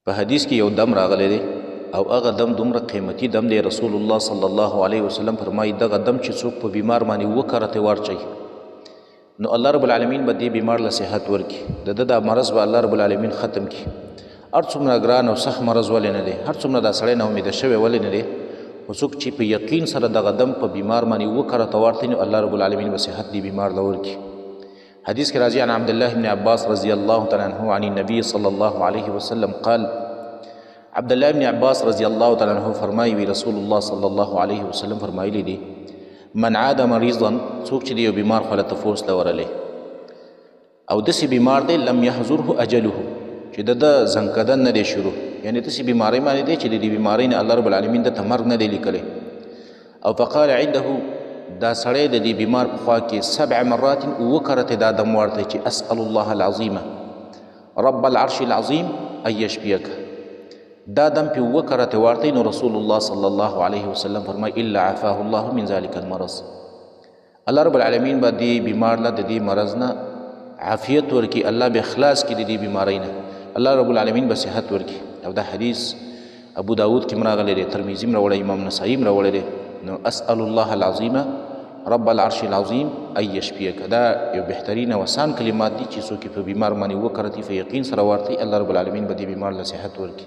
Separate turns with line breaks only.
په حدیث کې یو دم راغلی دی او هغه دم دومره قیمتي دم دی. رسول الله صلی الله علیه وسلم فرمایي دغه دم چې څوک په بیمار باندې وکرته ورچي نو الله رب العالمین به دې بیمار له صحت ورکړي، د ده دا مرض به الله رب العالمین ختم کړي. هر څومره ګران او سخت مرض ولې نه دی، هر څومره دا سړی نا امیده شوی ولې نه دی، خو څوک چې په یقین سره دغه دم په بیمار باندې وکرته ورتي نو الله رب العالمین به صحت دې بیمار له ورکړي. حدیث کې راځي عن عبد الله بن عباس رضی الله تعالی عنه عن النبي صلی الله علیه وسلم قال، عبد الله بن عباس رضی الله تعالی عنه فرمایي وی رسول الله صلی الله علیه وسلم فرمایلی دي من عاد مریضا، څوک چې یو بیمار خو له تفوس لورلې او داسې بیمار دی لم یحضره اجله، چې د زنکدن نه دی شروع، یعنی داسې بیماری باندې دی چې د دې بیمارۍ نه الله رب العالمین د مرګ نه دی لیکلی. او فقال عنده، دا سړی د دې بیمار په خوا کې 7 مرات وکرته دا دم ورته چې اسأل الله العظیم رب العرش العظیم ان یشفیک، دا دم پې وکرته ورته نو رسول الله صلی الله علیه وسلم فرمای الا عفاه الله من ذلك المرض، الله رب العالمین به دې بیمار له د دې مرض نه عافیت ورکي، الله به اخلاص کړي د دې بیماری نه، الله رب العالمین به صحت ورکي. او دا حدیث ابو داود کې راغلی دی، ترمذی راوړی، امام نسائی راوړی دی. نو اسأل الله العظیم رب العرش العظیم ان یشفیک، دا یو بهترین او آسان کلمات دي چې څوک په بیمار باندې وکړي په یقین سره ورته الله رب العالمین به دې بیمار له صحت ورکي.